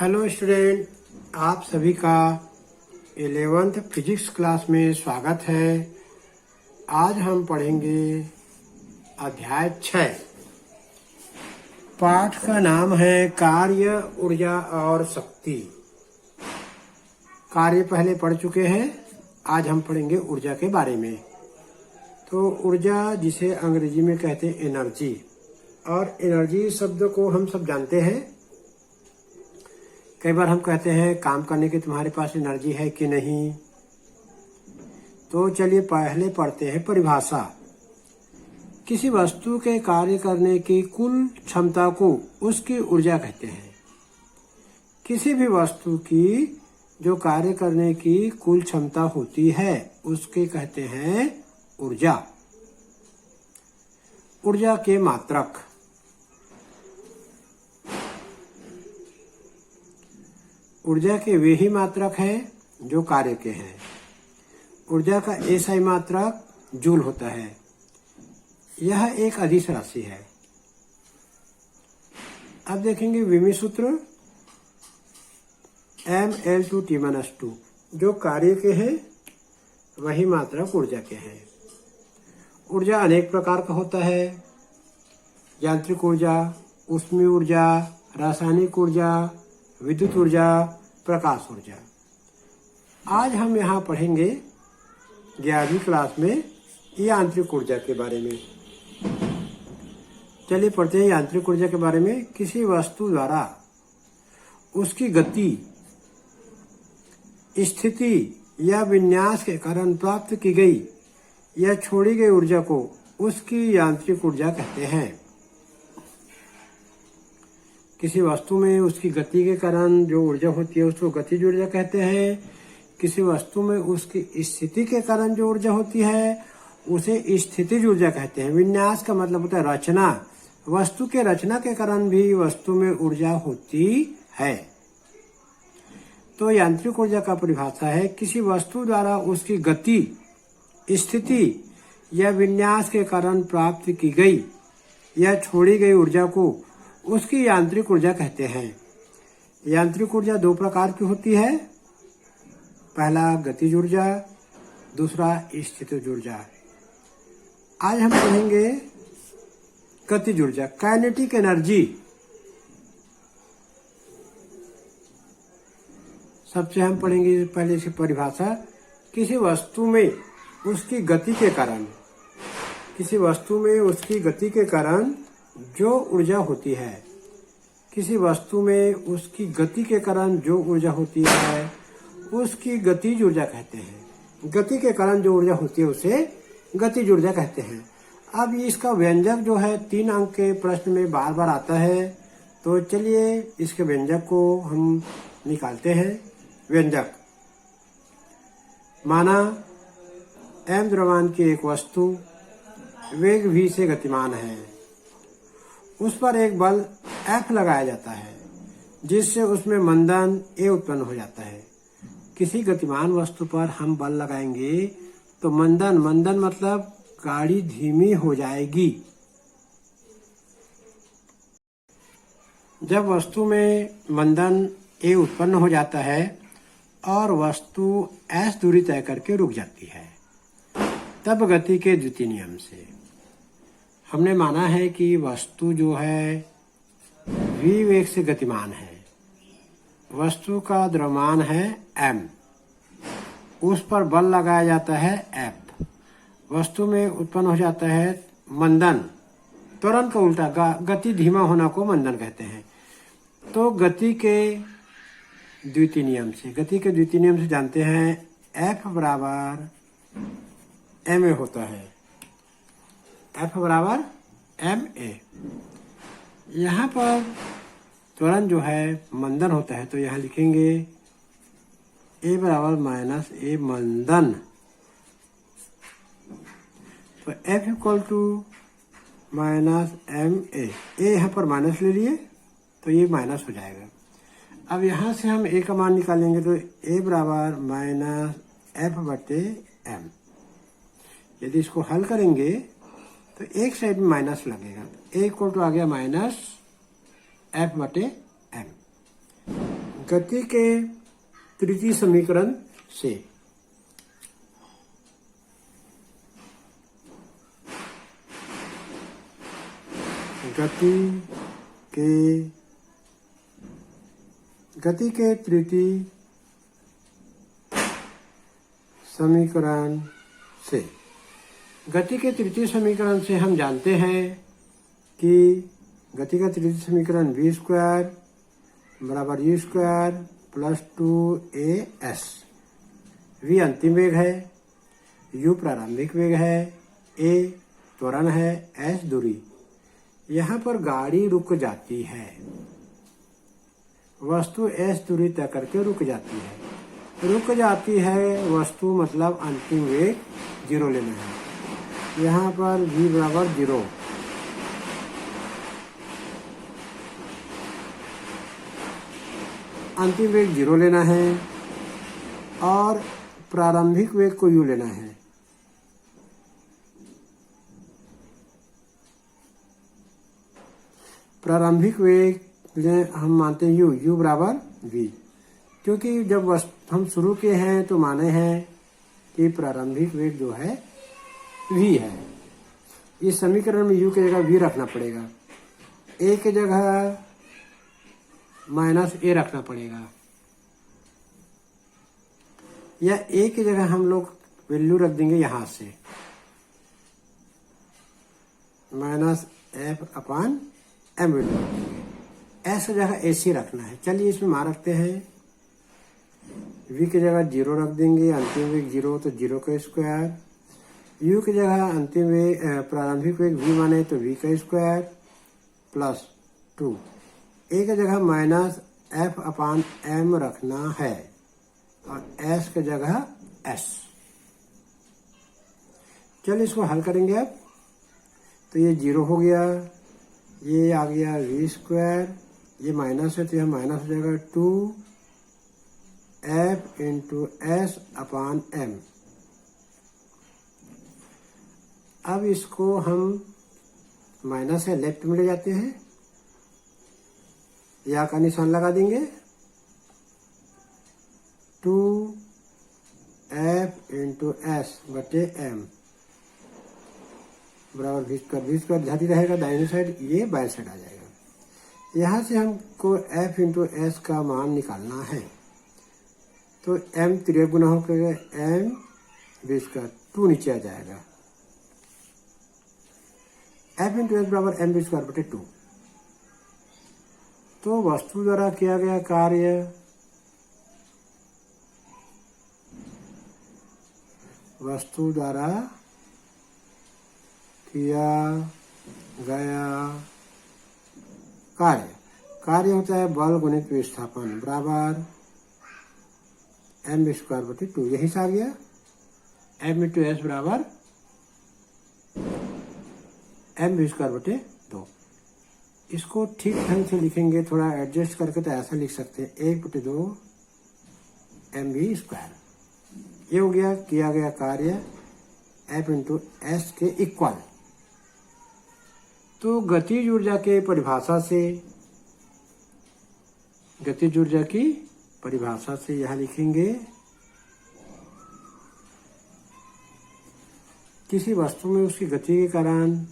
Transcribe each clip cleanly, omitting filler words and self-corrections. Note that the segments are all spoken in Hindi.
हेलो स्टूडेंट, आप सभी का 11th फिजिक्स क्लास में स्वागत है। आज हम पढ़ेंगे अध्याय 6। पाठ का नाम है कार्य, ऊर्जा और शक्ति। कार्य पहले पढ़ चुके हैं, आज हम पढ़ेंगे ऊर्जा के बारे में। तो ऊर्जा जिसे अंग्रेजी में कहते हैं एनर्जी, और एनर्जी शब्द को हम सब जानते हैं। कई बार हम कहते हैं काम करने की तुम्हारे पास एनर्जी है कि नहीं। तो चलिए पहले पढ़ते हैं परिभाषा। किसी वस्तु के कार्य करने की कुल क्षमता को उसकी ऊर्जा कहते हैं। किसी भी वस्तु की जो कार्य करने की कुल क्षमता होती है उसके कहते हैं ऊर्जा। ऊर्जा के मात्रक। ऊर्जा के वे ही मात्रक हैं जो कार्य के हैं। ऊर्जा का ऐसा ही मात्रक जूल होता है। यह एक अदिश राशि है। अब देखेंगे विमी सूत्र mL2T-2 जो कार्य के हैं वही मात्रक ऊर्जा के हैं। ऊर्जा अनेक प्रकार का होता है। यांत्रिक ऊर्जा, ऊष्मीय ऊर्जा, रासायनिक ऊर्जा, विद्युत ऊर्जा, प्रकाश ऊर्जा। आज हम यहाँ पढ़ेंगे 11वीं क्लास में यांत्रिक ऊर्जा के बारे में। चलिए पढ़ते हैं यांत्रिक ऊर्जा के बारे में। किसी वस्तु द्वारा उसकी गति, स्थिति या विन्यास के कारण प्राप्त की गई या छोड़ी गई ऊर्जा को उसकी यांत्रिक ऊर्जा कहते हैं। किसी वस्तु में उसकी गति के कारण जो ऊर्जा होती है उसको गतिज ऊर्जा कहते हैं। किसी वस्तु में उसकी स्थिति के कारण जो ऊर्जा होती है उसे स्थितिज ऊर्जा कहते हैं। विन्यास का मतलब होता है रचना। वस्तु के रचना के कारण भी वस्तु में ऊर्जा होती है। तो यांत्रिक ऊर्जा का परिभाषा है किसी वस्तु द्वारा उसकी गति, स्थिति या विन्यास के कारण प्राप्त की गई या छोड़ी गई ऊर्जा को उसकी यांत्रिक ऊर्जा कहते हैं। यांत्रिक ऊर्जा दो प्रकार की होती है। पहला गतिज ऊर्जा, दूसरा स्थितिज ऊर्जा। आज हम पढ़ेंगे गतिज ऊर्जा, काइनेटिक एनर्जी। सबसे हम पढ़ेंगे पहले इसकी परिभाषा। किसी वस्तु में उसकी गति के कारण, किसी वस्तु में उसकी गति के कारण जो ऊर्जा होती है, किसी वस्तु में उसकी गति के कारण जो ऊर्जा होती है उसकी गतिज ऊर्जा कहते हैं। गति के कारण जो ऊर्जा होती है उसे गतिज ऊर्जा कहते हैं। अब इसका व्यंजक जो है 3 अंक के प्रश्न में बार बार आता है। तो चलिए इसके व्यंजक को हम निकालते हैं। व्यंजक माना m द्रव्यमान की एक वस्तु वेग v से गतिमान है। उस पर एक बल F लगाया जाता है जिससे उसमें मंदन A उत्पन्न हो जाता है। किसी गतिमान वस्तु पर हम बल लगाएंगे तो मंदन मतलब गाड़ी धीमी हो जाएगी। जब वस्तु में मंदन A उत्पन्न हो जाता है और वस्तु S दूरी तय करके रुक जाती है, तब गति के द्वितीय नियम से हमने माना है कि वस्तु जो है v वेग से गतिमान है। वस्तु का द्रव्यमान है m, उस पर बल लगाया जाता है F। वस्तु में उत्पन्न हो जाता है मंदन। त्वरण का उल्टा, गति धीमा होना को मंदन कहते हैं। तो गति के द्वितीय नियम से जानते हैं F बराबर ma होता है। F बराबर ma। यहाँ पर त्वरण जो है मंदन होता है, तो यहाँ लिखेंगे a बराबर माइनस a मंदन। तो F equal to minus ma। a यहाँ पर माइनस ले लिए तो ये माइनस हो जाएगा। अब यहाँ से हम a का मान निकालेंगे तो a बराबर माइनस f बटे m। यदि इसको हल करेंगे तो एक साइड में माइनस लगेगा। a इक्वल टू आ गया माइनस f बटे m। गति के तृतीय समीकरण से गति के तृतीय समीकरण से गति के तृतीय समीकरण से हम जानते हैं कि गति का तृतीय समीकरण v स्क्वायर बराबर u square plus 2as। v अंतिम वेग है, u प्रारंभिक वेग है, a त्वरण है, s दूरी। यहाँ पर गाड़ी रुक जाती है, वस्तु s दूरी तय करके रुक जाती है। रुक जाती है वस्तु मतलब अंतिम वेग 0 लेना है। यहाँ पर v बराबर 0, अंतिम वेग 0 लेना है और प्रारंभिक वेग को u लेना है। प्रारंभिक वेग हम मानते हैं u बराबर v, क्योंकि जब हम शुरू किए हैं तो माने हैं कि प्रारंभिक वेग जो है v है। इस समीकरण में u की जगह v रखना पड़ेगा, a की जगह माइनस a रखना पड़ेगा, या a की जगह हम लोग वैल्यू रख देंगे यहां से minus f upon m value रख देंगे। s की जगह ac रखना है। चलिए इसमें मान रखते हैं, v की जगह 0 रख देंगे, अंतिम वेग 0 तो 0 का स्क्वायर, u की जगह अंतिम वेग प्रारंभिक वेग v माने तो v का स्क्वायर प्लस 2, a की जगह माइनस f अपॉन m रखना है और s की जगह s। चलिए इसको हल करेंगे अब, तो ये 0 हो गया, ये आ गया v स्क्वायर, ये माइनस है तो यह माइनस हो जाएगा 2f into S upon m। अब इसको हम माइनस है लेफ्ट में ले जाते हैं, या का निशान लगा देंगे, 2f इंटू एस बटे m बराबर v स्क्वायर जाती रहेगा दाहिनी साइड, ये बाएं साइड आ जाएगा। यहाँ से हमको f इंटू एस का मान निकालना है, तो m 3 गुना होकर m v स्क्वायर 2 नीचे आ जाएगा, f इंटू एस बराबर m v स्क्वायर बटे 2। तो वस्तु द्वारा किया गया कार्य कार्य होता है बल गुणित विस्थापन बराबर m स्क्वायर बटे 2। यही से आ गया m इंटू एस बराबर m स्क्वायर बटे 2। इसको ठीक ढंग से लिखेंगे, थोड़ा एडजस्ट करके तो ऐसा लिख सकते हैं 1 बटे 2 mv स्क्वायर। ये हो गया किया गया कार्य f इंटू एस के इक्वल। तो गतिज ऊर्जा के परिभाषा से, गतिज ऊर्जा की परिभाषा से यहां लिखेंगे, किसी वस्तु में उसकी गति के कारण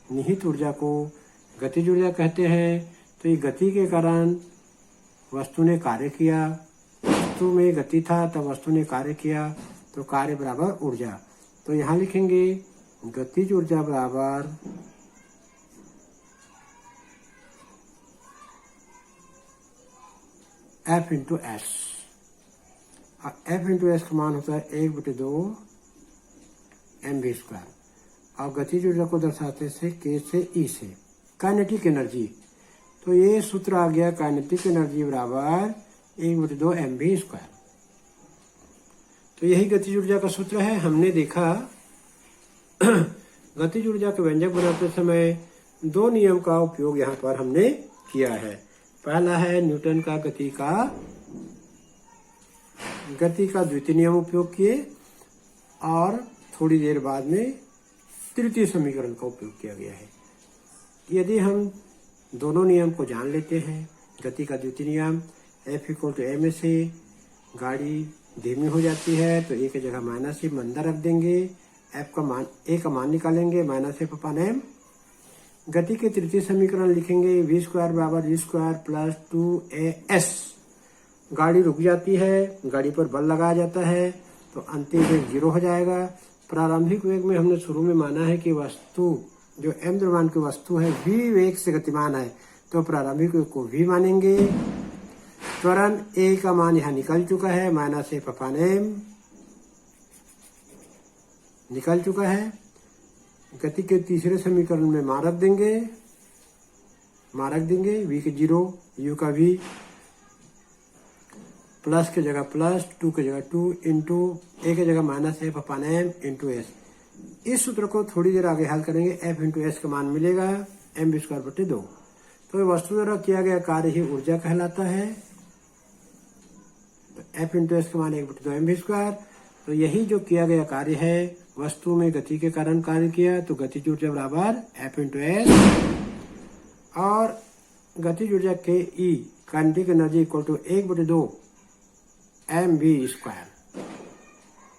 निहित ऊर्जा को गतिज ऊर्जा कहते हैं। तो ये गति के कारण वस्तु ने कार्य किया, वस्तु में गति था तब वस्तु ने कार्य किया, तो कार्य बराबर ऊर्जा। तो यहां लिखेंगे गतिज ऊर्जा बराबर F into S. F into S का मान होता है 1 बटे 2 mv स्क्वायर और गतिज ऊर्जा को दर्शाते से K से E से। काइनेटिक एनर्जी, तो ये सूत्र आ गया काइनेटिक एनर्जी बराबर 1 बटे 2 mv स्क्वायर। तो यही गतिज ऊर्जा का सूत्र है। हमने देखा गतिज ऊर्जा के व्यंजक बनाते समय 2 नियम का उपयोग यहाँ पर हमने किया है। पहला है न्यूटन का गति का द्वितीय नियम उपयोग किए और थोड़ी देर बाद में तृतीय समीकरण का उपयोग किया गया है। यदि हम दोनों नियम को जान लेते हैं, गति का द्वितीय नियम F इक्वल टू एम से गाड़ी धीमी हो जाती है, तो ए की जगह माइनस एफ अंदर रख देंगे, एफ का मान ए का मान निकालेंगे माइनस एफ अपॉन एम। गति के तृतीय समीकरण लिखेंगे v स्क्वायर बराबर v स्क्वायर प्लस 2as। गाड़ी रुक जाती है, गाड़ी पर बल लगाया जाता है तो अंतिम वेग 0 हो जाएगा। प्रारंभिक वेग में हमने शुरू में माना है कि वस्तु जो m द्रव्यमान की वस्तु है v वेग से गतिमान है, तो प्रारंभिक वेग को v मानेंगे। त्वरण a का मान यहाँ निकल चुका है, माइनस एफ अपॉन एम निकल चुका है। गति के तीसरे समीकरण में मान रख देंगे, v के 0, u का v, प्लस के जगह प्लस, 2 के जगह 2 इंटू ए के जगह minus F upon M into S. इस सूत्र को थोड़ी देर आगे हल करेंगे, एफ इंटू एस का मान मिलेगा एम बी स्क्वायर बटे 2। तो वस्तु द्वारा किया गया कार्य ही ऊर्जा कहलाता है। तो एफ इंटू एस का मान 1/2 एम बी स्क्वायर। तो यही जो किया गया कार्य है वस्तु में गति के कारण कार्य किया, तो गतिज ऊर्जा बराबर एफ इंटू एस, और गतिज ऊर्जा के E kinetic energy equal to 1/2 M V square.